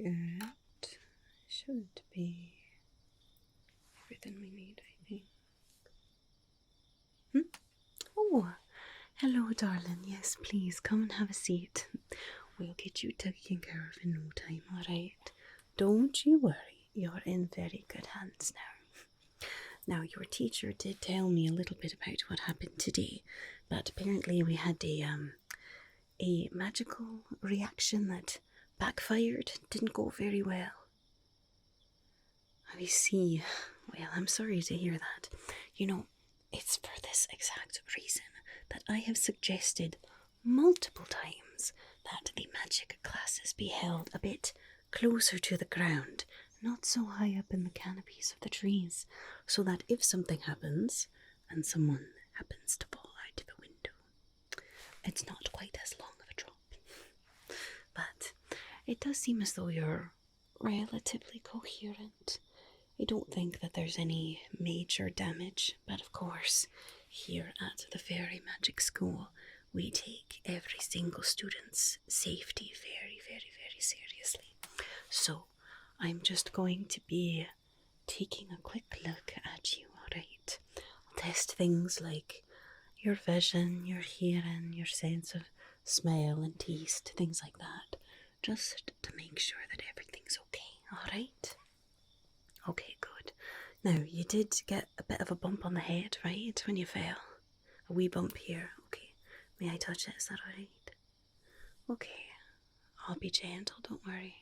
Good. Should be everything we need, I think. Oh, hello, darling. Yes, please come and have a seat. We'll get you taken care of in no time, alright? Don't you worry. You're in very good hands now. Now, your teacher did tell me a little bit about what happened today, but apparently we had a magical reaction that backfired. Didn't go very well. I see. Well, I'm sorry to hear that. You know, it's for this exact reason that I have suggested multiple times that the magic classes be held a bit closer to the ground, not so high up in the canopies of the trees, so that if something happens and someone happens to fall out of the window, it's not quite as long of a drop. But it does seem as though you're relatively coherent. I don't think that there's any major damage, but of course, here at the Fairy Magic School, we take every single student's safety very, very, very seriously. So, I'm just going to be taking a quick look at you, alright? I'll test things like your vision, your hearing, your sense of smell and taste, things like that, just to make sure that everything's okay, alright? Okay, good. Now, you did get a bit of a bump on the head, right, when you fell? A wee bump here. Okay. May I touch it? Is that alright? Okay. I'll be gentle, don't worry.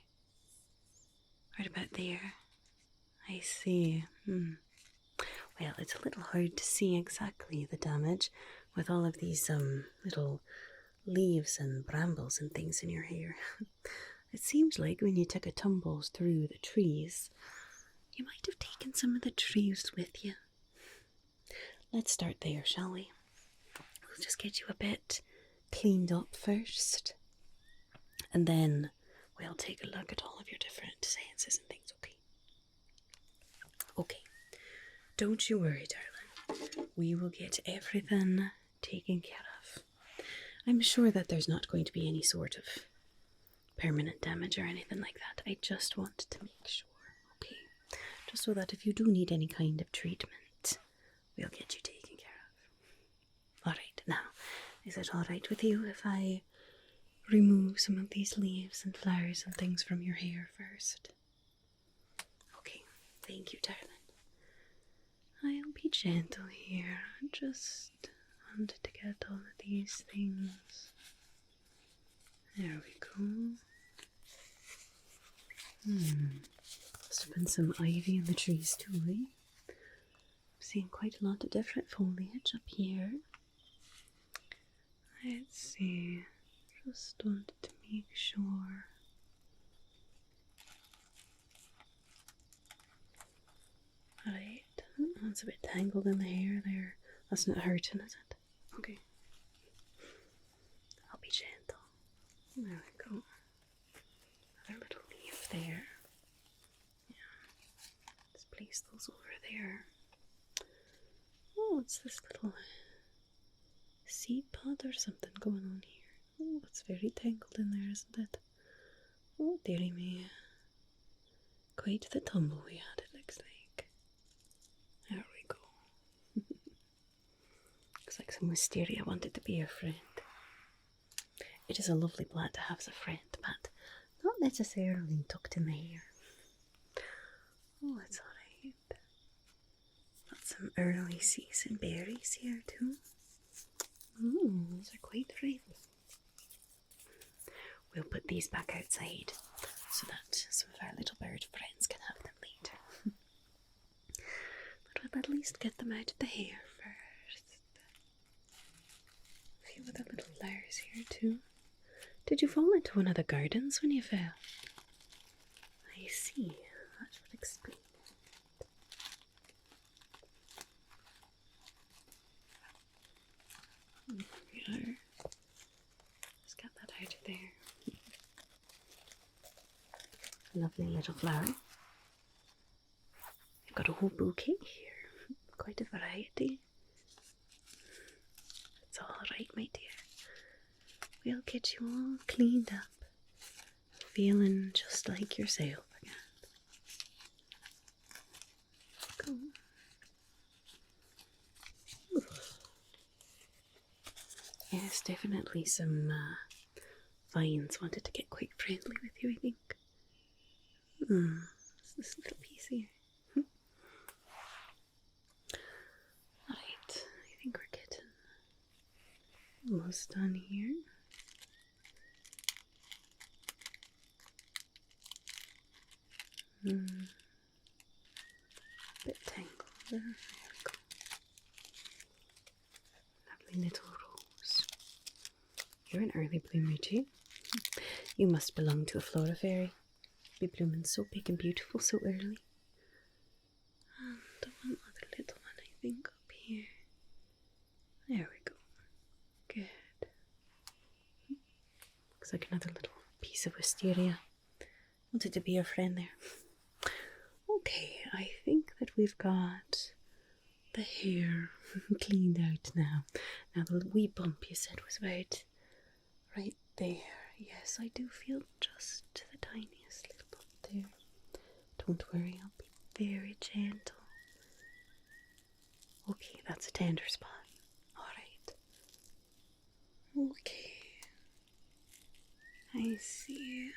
Right about there. I see. Well, it's a little hard to see exactly the damage with all of these little leaves and brambles and things in your hair. It seems like when you took a tumble through the trees, you might have taken some of the trees with you. Let's start there, shall we? We'll just get you a bit cleaned up first, and then we'll take a look at all of your different senses and things, okay? Okay. Don't you worry, darling. We will get everything taken care of. I'm sure that there's not going to be any sort of permanent damage or anything like that. I just want to make sure, okay? Just so that if you do need any kind of treatment, we'll get you taken care of. Alright, now, is it alright with you if I remove some of these leaves and flowers and things from your hair first? Okay, thank you, darling. I'll be gentle here. I just wanted to get all of these things. There we go. Must have been some ivy in the trees too, eh? I'm seeing quite a lot of different foliage up here. Let's see. Just wanted to make sure. Alright. That's a bit tangled in the hair there. That's not hurting, is it? Okay. I'll be gentle. There we go. Another little leaf there. Yeah. Let's place those over there. Oh, what's this little seed pod or something going on here? Oh, it's very tangled in there, isn't it? Oh, dearie me. Quite the tumble we had, it looks like. There we go. Looks like some wisteria wanted to be your friend. It is a lovely plant to have as a friend, but not necessarily tucked in the hair. Oh, it's alright. Got some early season berries here too. These are quite ripe. We'll put these back outside so that some of our little bird friends can have them later. But we'll at least get them out of the hair first. A few other little flowers here too. Did you fall into one of the gardens when you fell? I see. That would explain it. There we are. Just get that out of there. Lovely little flower. You've got a whole bouquet here. Quite a variety. It's alright, my dear. We'll get you all cleaned up feeling just like yourself again. Cool. Yes, definitely some vines wanted to get quite friendly with you, I think. This little piece here. Alright, I think we're getting almost done here. Bit tangled there. There we go. Lovely little rose. You're an early bloomer too. You must belong to a flora fairy. Be blooming so big and beautiful so early. And one other little one, I think, up here. There we go. Good. Looks like another little piece of wisteria. Wanted to be your friend there. Okay, I think that we've got the hair cleaned out now. Now the wee bump you said was about right there. Yes, I do feel just the tiniest little bump there. Don't worry, I'll be very gentle. Okay, that's a tender spot. Alright. Okay. I see.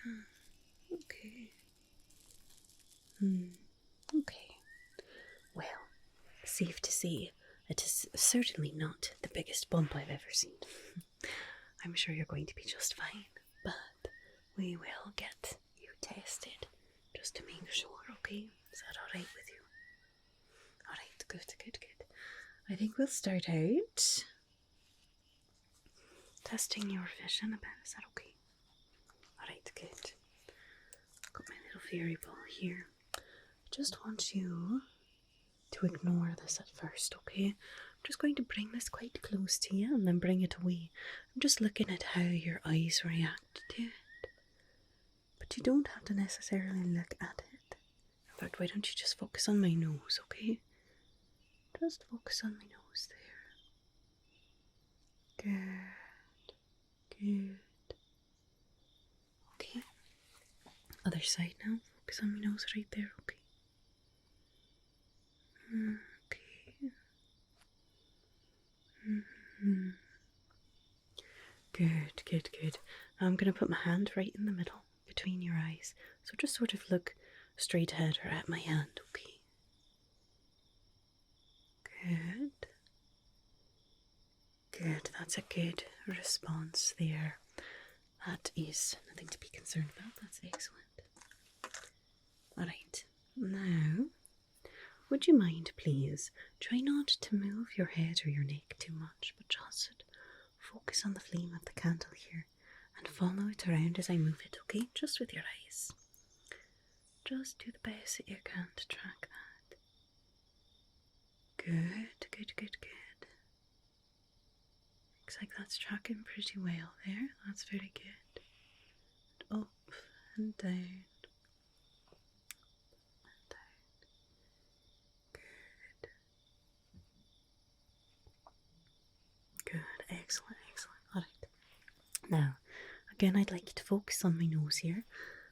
Okay. Okay. Well, safe to say, it is certainly not the biggest bump I've ever seen. I'm sure you're going to be just fine, but we will get you tested just to make sure, okay? Is that alright with you? Alright, good. I think we'll start out testing your vision a bit. Is that okay? Alright, good. Got my little fairy ball here. I just want you to ignore this at first, okay? I'm just going to bring this quite close to you and then bring it away. I'm just looking at how your eyes react to it. But you don't have to necessarily look at it. In fact, why don't you just focus on my nose, okay? Just focus on my nose there. Good. Okay. Other side now. Focus on my nose right there, okay? Okay. Good. Now I'm going to put my hand right in the middle between your eyes. So just sort of look straight ahead or at my hand, okay? Good, that's a good response there. That is nothing to be concerned about, that's excellent. Alright, now, would you mind please, try not to move your head or your neck too much, but just focus on the flame of the candle here and follow it around as I move it, okay? Just with your eyes. Just do the best that you can to track that. Good. Looks like that's tracking pretty well there. That's very good. Up and down. And down. Good. Excellent. Alright. Now, again, I'd like you to focus on my nose here.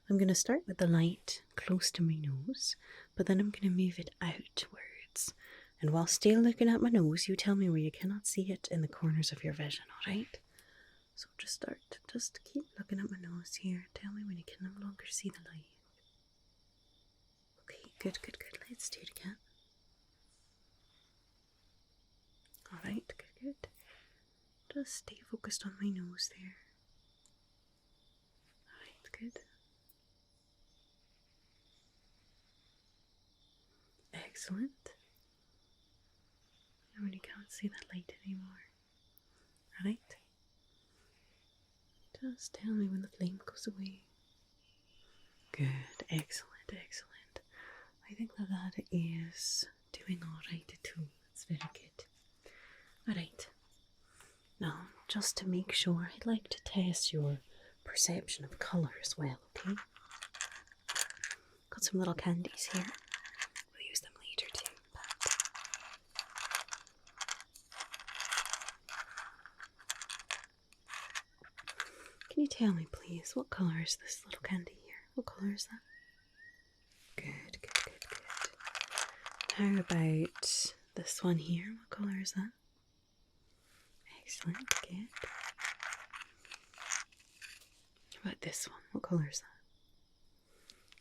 I'm going to start with the light close to my nose, but then I'm going to move it outwards. And while still looking at my nose, you tell me where you cannot see it in the corners of your vision, alright? So just keep looking at my nose here. Tell me when you can no longer see the light. Okay, good. Let's do it again. Alright, good. Just stay focused on my nose there. Alright, good. Excellent. Now when you can't see that light anymore. Alright? Just tell me when the flame goes away. Good, excellent. I think that is doing alright too. That's very good. Alright. Now, just to make sure, I'd like to test your perception of colour as well, okay? Got some little candies here. We'll use them later too. Can you tell me, please, what colour is this little candy here? What colour is that? Good, good, good, good. How about this one here? What colour is that? Excellent, good. How about this one? What colour is that?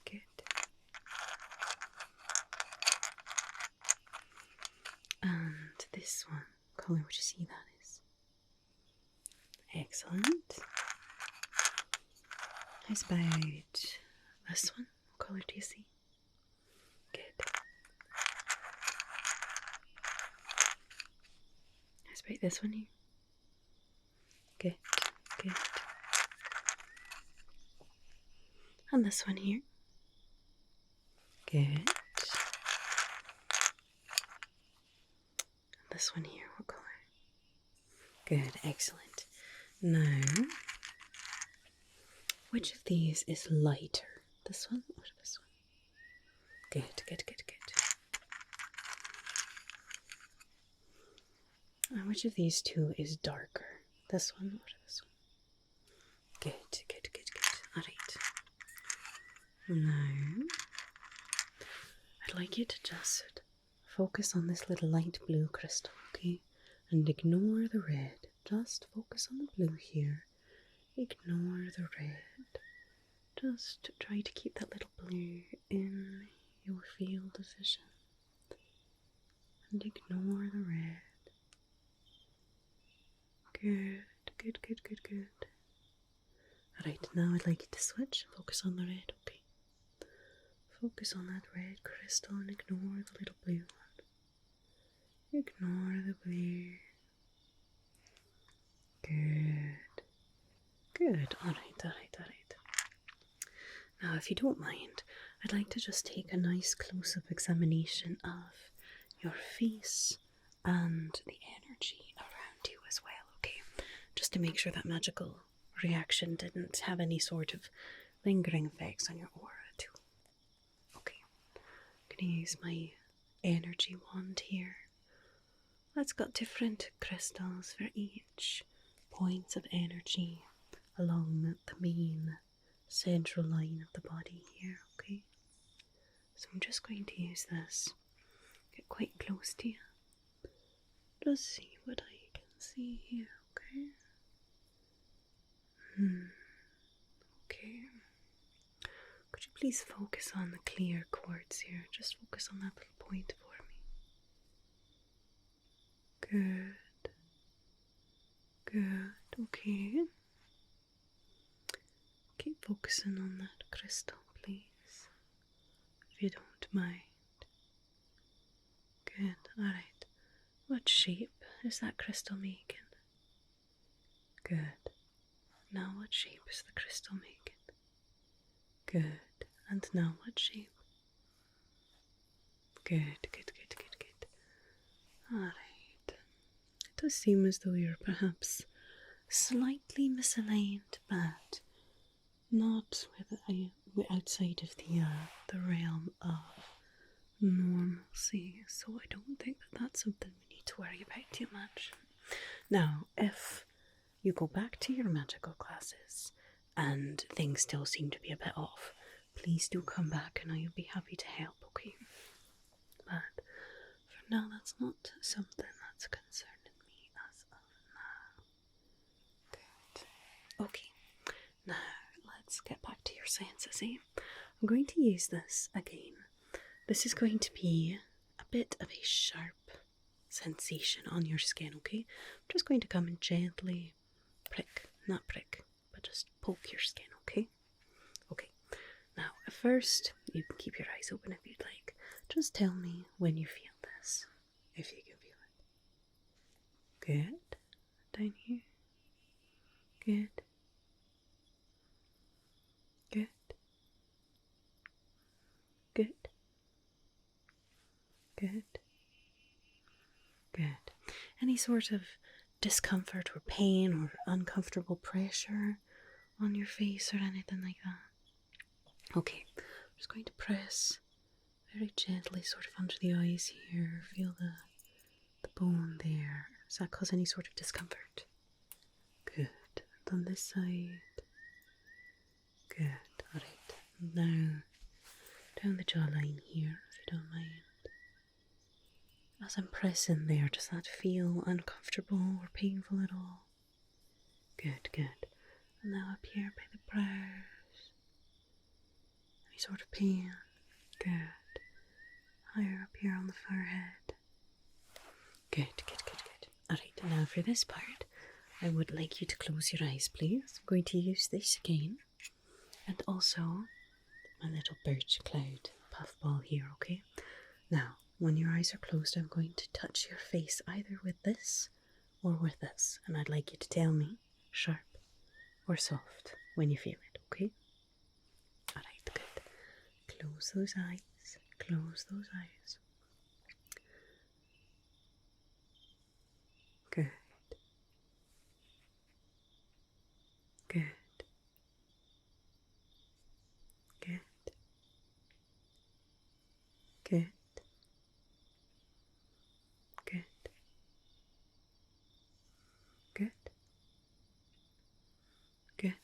Good. And this one, what colour would you see that is? Excellent. How's about this one? What colour do you see? Good. How's about this one here? Good, good. And this one here? Good. And this one here, what colour? Good, excellent. Now, which of these is lighter? This one or this one? Good, good, good, good. And which of these two is darker? This one or this one? Good, good, good, good. Alright. Now, I'd like you to just focus on this little light blue crystal, okay? And ignore the red. Just focus on the blue here. Ignore the red. Just try to keep that little blue in your field of vision. And ignore the red. Good, good, good, good, good. Alright, now I'd like you to switch. Focus on the red, okay? Focus on that red crystal and ignore the little blue one. Ignore the blue. Good. Good. Alright, alright, alright. Now, if you don't mind, I'd like to just take a nice close-up examination of your face and the energy around you as well, okay? Just to make sure that magical reaction didn't have any sort of lingering effects on your aura too. Okay, I'm going to use my energy wand here. That's got different crystals for each point of energy along the main central line of the body here, okay? So I'm just going to use this, get quite close to you, just see what I can see here, okay? Okay. Could you please focus on the clear quartz here? Just focus on that little point for me. Good. Good. Okay. Keep focusing on that crystal, please. If you don't mind. Good. Alright. What shape is that crystal making? Good. Now what shape is the crystal making? Good. And now what shape? Good, good, good, good, good. Alright. It does seem as though you're perhaps slightly misaligned, but not outside of the realm of normalcy. So I don't think that that's something we need to worry about too much. Now, if you go back to your magical classes and things still seem to be a bit off, please do come back and I'll be happy to help, okay? But for now, that's not something that's concerning me as of now. Good. Okay, now let's get back to your senses, eh? I'm going to use this again. This is going to be a bit of a sharp sensation on your skin, okay? I'm just going to come and gently prick, not prick, but just poke your skin, okay? Okay, now at first, you can keep your eyes open if you'd like. Just tell me when you feel this, if you can feel it. Good. Down here. Good. Good. Good. Good. Good. Any sort of discomfort or pain or uncomfortable pressure on your face or anything like that? Okay, I'm just going to press very gently sort of under the eyes here. Feel the bone there. Does that cause any sort of discomfort? Good. And on this side. Good. Alright. Now, down the jawline here, if you don't mind. As I'm pressing there, does that feel uncomfortable or painful at all? Good, good. And now up here by the brows. Any sort of pain? Good. Higher up here on the forehead. Good, good, good, good. Alright, now for this part, I would like you to close your eyes, please. I'm going to use this again. And also my little birch cloud puffball here, okay? Now, when your eyes are closed, I'm going to touch your face either with this or with this. And I'd like you to tell me sharp or soft when you feel it, okay? Alright, good. Close those eyes. Close those eyes. Good. Good. Good. Good. Good. Good. Good. Good.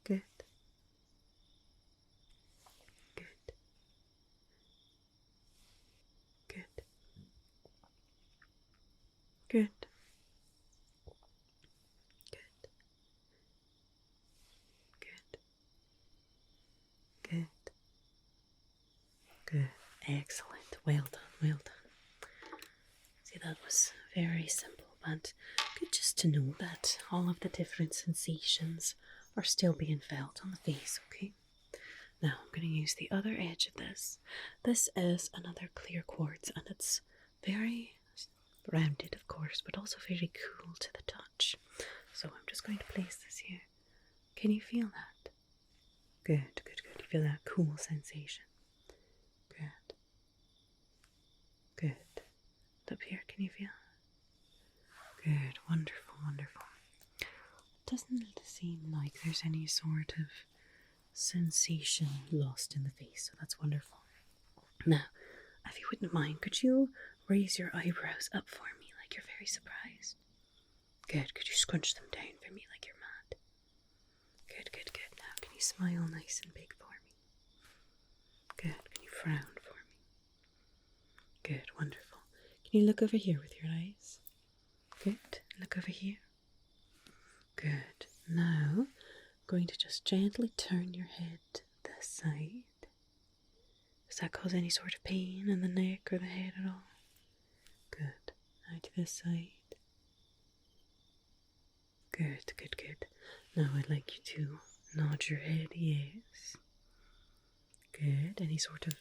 Good. Good. Good. Good. Good. Good. Excellent. Well done. Well done. See, that was very simple, but good just to know that all of the different sensations are still being felt on the face, okay? Now I'm going to use the other edge of this. This is another clear quartz, and it's very rounded, of course, but also very cool to the touch. So I'm just going to place this here. Can you feel that? Good, good, good. You feel that cool sensation. Good. Good. Up here, can you feel it? Good, wonderful, wonderful. It doesn't seem like there's any sort of sensation lost in the face, so that's wonderful. Now, if you wouldn't mind, could you raise your eyebrows up for me like you're very surprised? Good, could you scrunch them down for me like you're mad? Good, good, good. Now, can you smile nice and big for me? Good, can you frown for me? Good, wonderful. Can you look over here with your eyes? Good, look over here. Good. Now, I'm going to just gently turn your head this side. Does that cause any sort of pain in the neck or the head at all? Good. Now to this side. Good, good, good. Now I'd like you to nod your head, yes. Good. Any sort of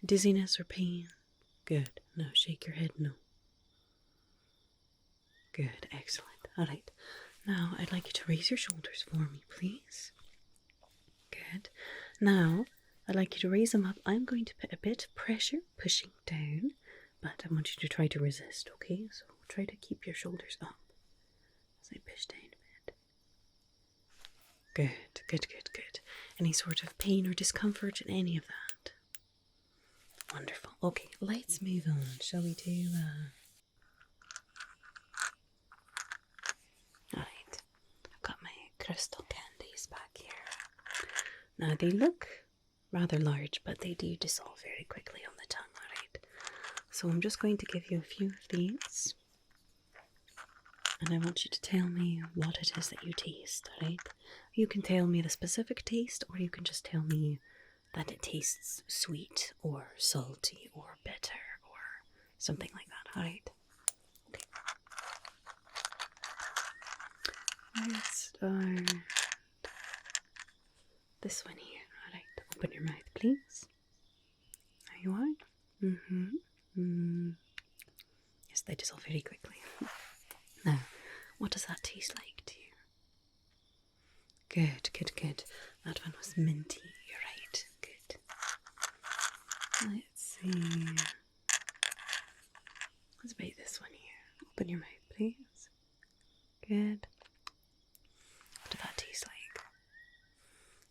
dizziness or pain? Good. Now shake your head, no. Good, excellent. Alright. Now I'd like you to raise your shoulders for me, please. Good. Now I'd like you to raise them up. I'm going to put a bit of pressure pushing down, but I want you to try to resist, okay? So try to keep your shoulders up as I push down a bit. Good, good, good, good. Any sort of pain or discomfort in any of that? Wonderful. Okay, let's move on. Shall we do Alright, I've got my crystal candies back here. Now they look rather large, but they do dissolve very quickly on the tongue, alright? So I'm just going to give you a few of these, and I want you to tell me what it is that you taste, alright? You can tell me the specific taste, or you can just tell me that it tastes sweet or salty or bitter or something like that, alright? Okay. Let's start this one here, alright? Open your mouth, please. There you are. Yes, they dissolve very quickly. Now, what does that taste like to you? Good, good, good. That one was minty, you're right. Good. Let's see. Let's bite this one here. Open your mouth, please. Good. What did that taste like?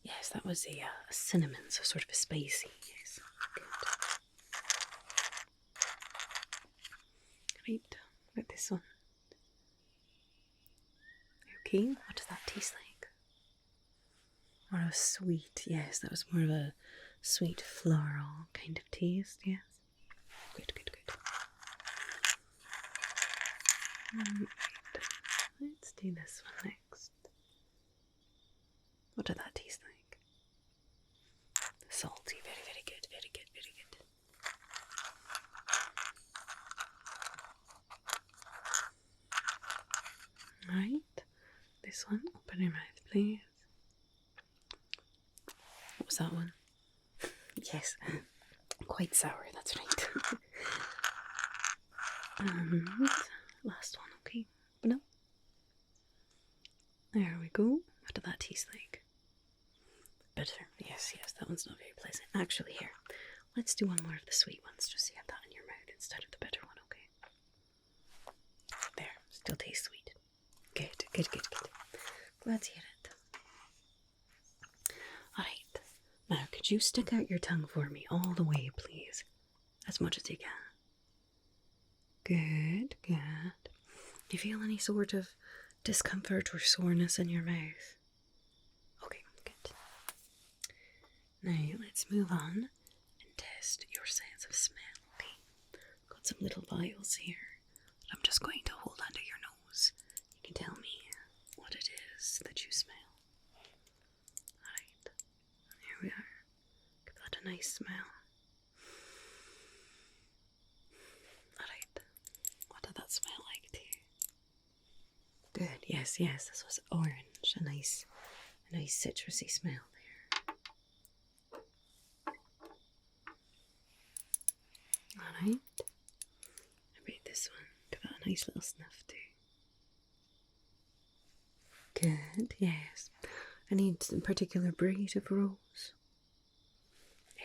Yes, that was a cinnamon, so sort of a spicy. Yes, good. Right, what about this one? Okay, what does that taste like? More of a sweet, yes, that was more of a sweet floral kind of taste, yes. Good, good, good. Right. Let's do this one next. What did that taste like? Salty, very, very good, very good, very good. Right, this one, open your mouth, please. What was that one? Yes, quite sour, that's right. And last one, okay, open up. There we go. What did that taste like? Bitter. Yes, yes, that one's not very pleasant. Actually, here, let's do one more of the sweet ones, just so you have that in your mouth instead of the bitter one, okay? There, still tastes sweet. Good, good, good, good. Glad to hear it. Alright, now could you stick out your tongue for me all the way, please? As much as you can. Good, good. Do you feel any sort of discomfort or soreness in your mouth? Okay, good. Now let's move on and test your sense of smell, okay? Got some little vials here that I'm just going to hold under your nose. You can tell me what it is that you smell. Alright, here we are. Give that a nice smell. Alright, what did that smell like to you? Good, yes, yes, this was orange, a nice citrusy smell there. Alright, how about this one? Give that a nice little sniff too. Good, yes. Any particular breed of rose?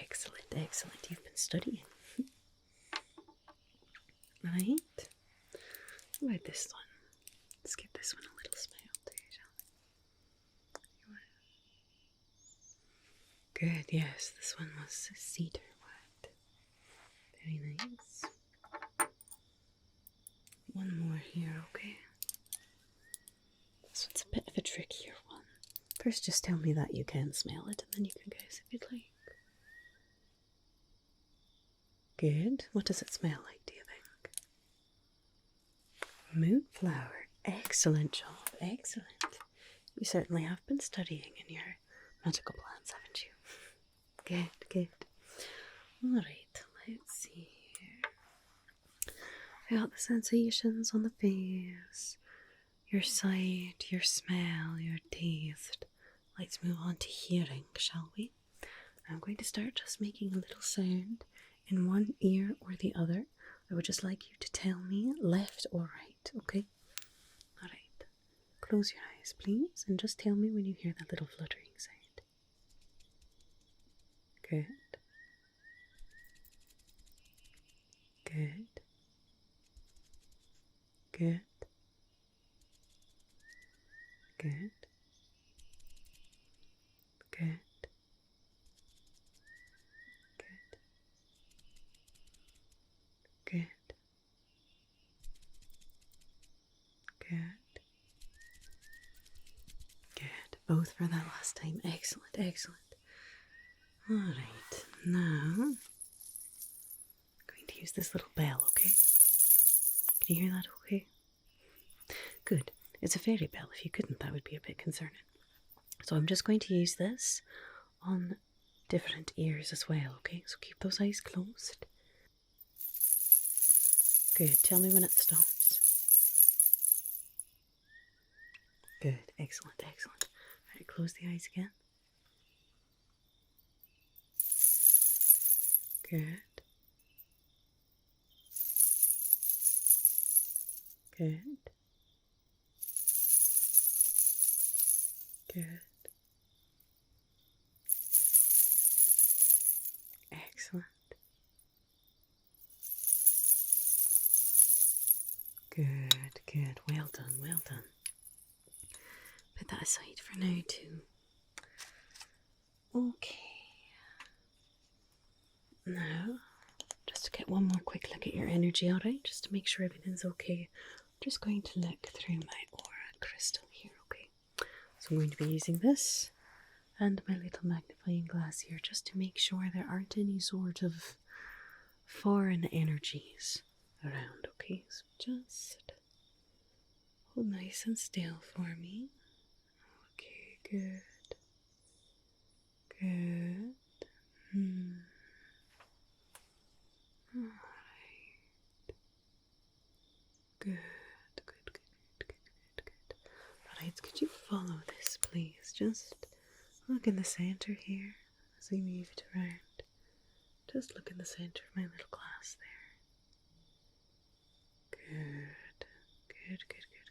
Excellent, excellent. You've been studying. Right. How about this one? Let's give this one a little smell too, shall we? Good, yes. This one was cedar wood. Very nice. One more here, okay? This one's a bit of a trickier one. First, just tell me that you can smell it, and then you can guess if you'd like. Good. What does it smell like, do you think? Moonflower. Excellent job. Excellent. You certainly have been studying in your medical plans, haven't you? Good, good. Alright, let's see here. Felt the sensations on the face, your sight, your smell, your taste. Let's move on to hearing, shall we? I'm going to start just making a little sound in one ear or the other. I would just like you to tell me left or right, okay? Alright. Close your eyes, please, and just tell me when you hear that little fluttering sound. Good. Good. Good. Good. Good. Good. Good. Good. Good. Both for that last time. Excellent, excellent. Alright, now I'm going to use this little bell, okay? Can you hear that okay? Good. It's a fairy bell. If you couldn't, that would be a bit concerning. So I'm just going to use this on different ears as well, okay? So keep those eyes closed. Good. Tell me when it stops. Good. Excellent, excellent. Alright, close the eyes again. Good. Good. Good. Excellent. Good, good. Well done, well done. Put that aside for now too. Okay. Now, just to get one more quick look at your energy, alright? Just to make sure everything's okay. I'm just going to look through my aura crystal here, okay? So I'm going to be using this and my little magnifying glass here just to make sure there aren't any sort of foreign energies around, okay? So just hold nice and still for me. Okay, good. Good. Alright. Good, good, good, good, good, good. Alright, could you follow this, please? Just look in the center here as we move it around. Just look in the center of my little glass there. Good, good, good, good,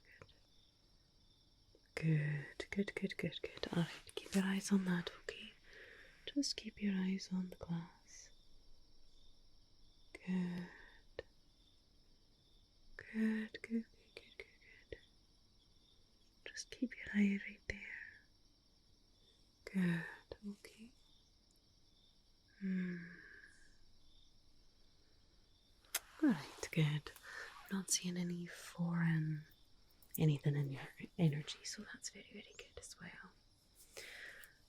good. Good, good, good, good, good. Alright, keep your eyes on that, okay? Just keep your eyes on the glass. Good. Good, good, good, good, good, good. Just keep your eye right there. Good, okay. Alright, good. I'm not seeing any foreign anything in your energy, so that's very, very good as well.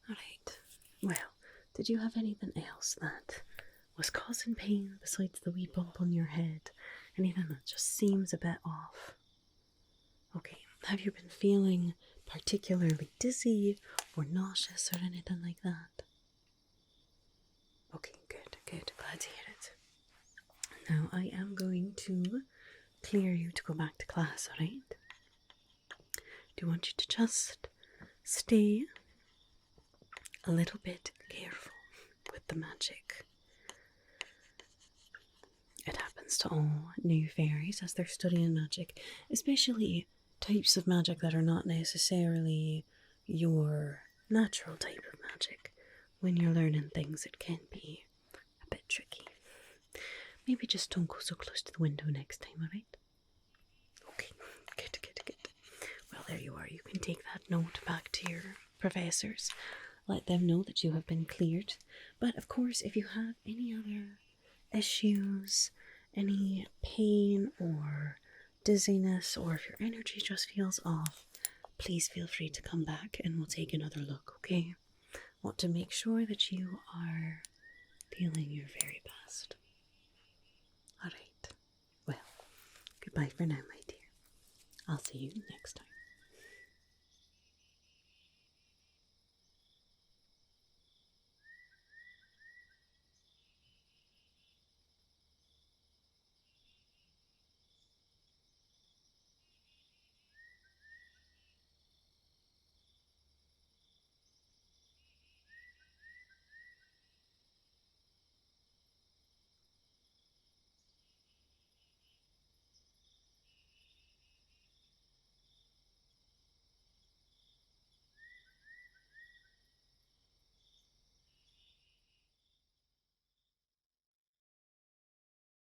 Alright, well, did you have anything else that was causing pain besides the wee bump on your head? Anything that just seems a bit off? Okay, have you been feeling particularly dizzy or nauseous or anything like that? Okay, good, good, glad to hear it. Now I am going to clear you to go back to class, alright? Do want you to just stay a little bit careful with the magic. It happens to all new fairies as they're studying magic, especially types of magic that are not necessarily your natural type of magic. When you're learning things, it can be a bit tricky. Maybe just don't go so close to the window next time, alright? Okay, good, good, good. Well, there you are. You can take that note back to your professors. Let them know that you have been cleared. But of course, if you have any other issues, any pain or dizziness, or if your energy just feels off, please feel free to come back and we'll take another look, okay? Want to make sure that you are feeling your very best. Alright, well, goodbye for now, my dear. I'll see you next time.